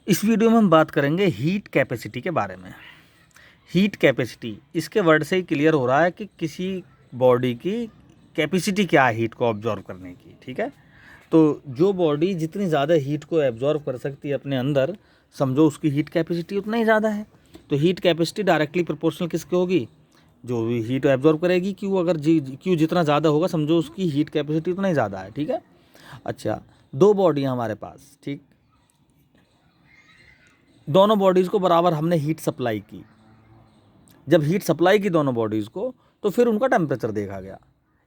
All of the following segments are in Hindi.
इस वीडियो में हम बात करेंगे हीट कैपेसिटी के बारे में। हीट कैपेसिटी, इसके वर्ड से ही क्लियर हो रहा है कि किसी बॉडी की कैपेसिटी क्या है हीट को ऑब्जॉर्व करने की। ठीक है, तो जो बॉडी जितनी ज़्यादा हीट को एब्जॉर्व कर सकती है अपने अंदर, समझो उसकी हीट कैपेसिटी उतना ही ज़्यादा है। तो हीट कैपेसिटी डायरेक्टली प्रोपोर्शनल किसके होगी? जो भी हीट एब्जॉर्व करेगी क्यू, अगर क्यू जितना ज़्यादा होगा समझो उसकी हीट कैपेसिटी उतना ही ज़्यादा है। ठीक है, अच्छा, दो बॉडी हमारे पास, ठीक, दोनों बॉडीज़ को बराबर हमने हीट सप्लाई की। जब हीट सप्लाई की दोनों बॉडीज़ को, तो फिर उनका टेम्परेचर देखा गया।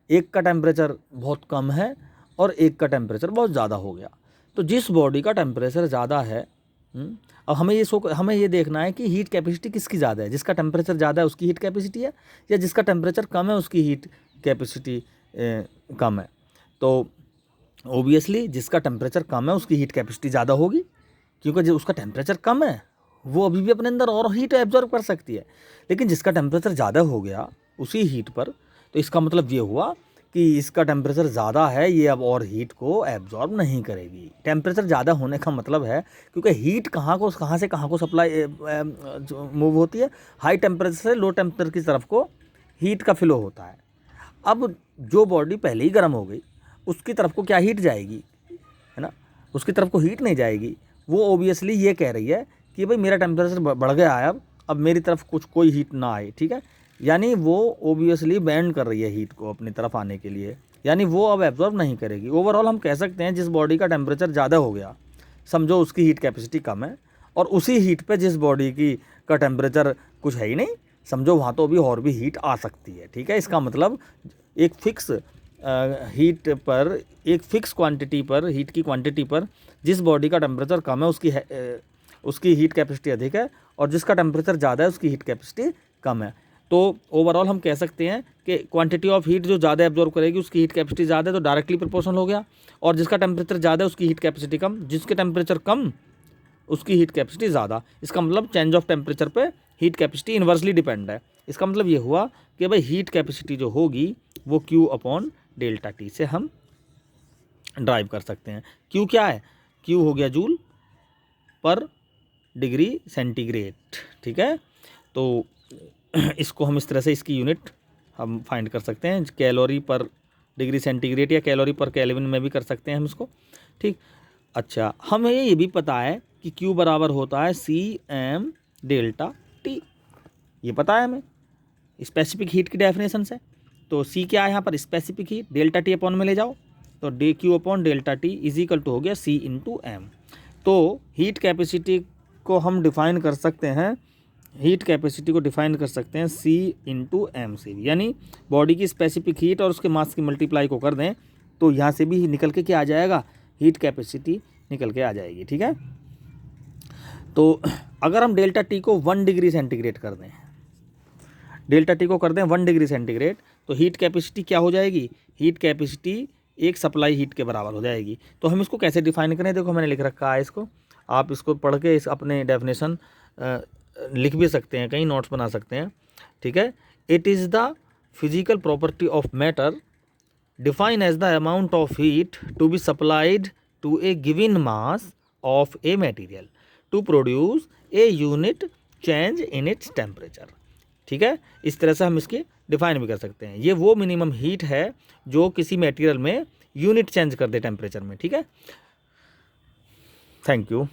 एक का टेम्परेचर बहुत कम है और एक का टेम्परेचर बहुत ज़्यादा हो गया। तो जिस बॉडी का टेम्परेचर ज़्यादा है, अब हमें ये देखना है कि हीट कैपेसिटी किसकी ज़्यादा है। जिसका टेम्परेचर ज़्यादा है उसकी हीट कैपेसिटी है, या जिसका टेम्परेचर कम है उसकी हीट कैपेसिटी कम है। तो ओबियसली जिसका टेम्परेचर कम है उसकी हीट कैपेसिटी ज़्यादा होगी, क्योंकि जो उसका टेम्परेचर कम है वो अभी भी अपने अंदर और हीट एब्जॉर्व कर सकती है। लेकिन जिसका टेम्परेचर ज़्यादा हो गया उसी हीट पर, तो इसका मतलब ये हुआ कि इसका टेम्परेचर ज़्यादा है, ये अब और हीट को एब्जॉर्व नहीं करेगी। टेम्परेचर ज़्यादा होने का मतलब है क्योंकि हीट कहाँ से कहाँ को सप्लाई मूव होती है, हाई टेम्परेचर से लो टेम्परेचर की तरफ को हीट का फ्लो होता है। अब जो बॉडी पहले ही गर्म हो गई उसकी तरफ को क्या हीट जाएगी, है ना, उसकी तरफ को हीट नहीं जाएगी। वो ओबियसली ये कह रही है कि भाई मेरा टेम्परेचर बढ़ गया है, अब मेरी तरफ कोई हीट ना आए। ठीक है, यानी वो ओबियसली बैंड कर रही है हीट को अपनी तरफ आने के लिए, यानी वो अब एब्जॉर्ब नहीं करेगी। ओवरऑल हम कह सकते हैं जिस बॉडी का टेम्परेचर ज़्यादा हो गया समझो उसकी हीट कैपेसिटी कम है, और उसी हीट पे जिस बॉडी की का टेम्परेचर कुछ है ही नहीं समझो वहाँ तो अभी और भी हीट आ सकती है। ठीक है, इसका मतलब एक फिक्स हीट पर, एक फिक्स क्वांटिटी पर, हीट की क्वांटिटी पर जिस बॉडी का टेम्परेचर कम है उसकी हीट कैपेसिटी अधिक है, और जिसका टेम्परेचर ज़्यादा है उसकी हीट कैपेसिटी कम है। तो ओवरऑल हम कह सकते हैं कि क्वांटिटी ऑफ हीट जो ज़्यादा एब्जॉर्व करेगी उसकी हीट कैपेसिटी ज़्यादा है, तो डायरेक्टली प्रोपोर्शनल हो गया। और जिसका टेम्परेचर ज़्यादा है उसकी हीट कैपेसिटी कम, जिसके टेम्परेचर कम उसकी हीट कैपेसिटी ज़्यादा। इसका मतलब चेंज ऑफ टेम्परेचर पे हीट कैपेसिटी इन्वर्सली डिपेंड है। इसका मतलब ये हुआ कि भाई हीट कैपेसिटी जो होगी वो Q अपॉन डेल्टा T से हम ड्राइव कर सकते हैं। Q क्या है? Q हो गया जूल पर डिग्री सेंटीग्रेड। ठीक है, तो इसको हम इस तरह से, इसकी यूनिट हम फाइंड कर सकते हैं, कैलोरी पर डिग्री सेंटीग्रेड या कैलोरी पर केल्विन में भी कर सकते हैं हम इसको। ठीक, अच्छा, हमें ये भी पता है कि Q बराबर होता है CM डेल्टा T, ये पता है हमें स्पेसिफिक हीट की डेफिनेशन से। तो C क्या है यहाँ पर? Specific heat. Delta T upon में ले जाओ तो DQ upon delta T is equal to हो गया C इंटू M। तो हीट कैपेसिटी को हम डिफाइन कर सकते हैं, हीट कैपेसिटी को डिफाइन कर सकते हैं C इंटू M से भी, यानी बॉडी की स्पेसिफिक हीट और उसके मास की मल्टीप्लाई को कर दें तो यहाँ से भी निकल के क्या आ जाएगा? हीट कैपेसिटी निकल के आ जाएगी। ठीक है, तो अगर हम डेल्टा T को 1 डिग्री सेंटीग्रेड कर दें, डेल्टा T को कर दें 1 डिग्री सेंटीग्रेड, तो हीट कैपेसिटी क्या हो जाएगी? हीट कैपेसिटी एक सप्लाई हीट के बराबर हो जाएगी। तो हम इसको कैसे डिफाइन करें? देखो मैंने लिख रखा है इसको, आप इसको पढ़ के इस अपने डेफिनेशन लिख भी सकते हैं, कहीं नोट्स बना सकते हैं। ठीक है, it is the physical property of matter define as the amount of heat to be supplied to a given mass of a material to produce a unit change in its temperature. ठीक है, इस तरह से हम इसकी डिफाइन भी कर सकते हैं। ये वो मिनिमम हीट है जो किसी मटेरियल में यूनिट चेंज कर दे टेम्परेचर में। ठीक है, थैंक यू।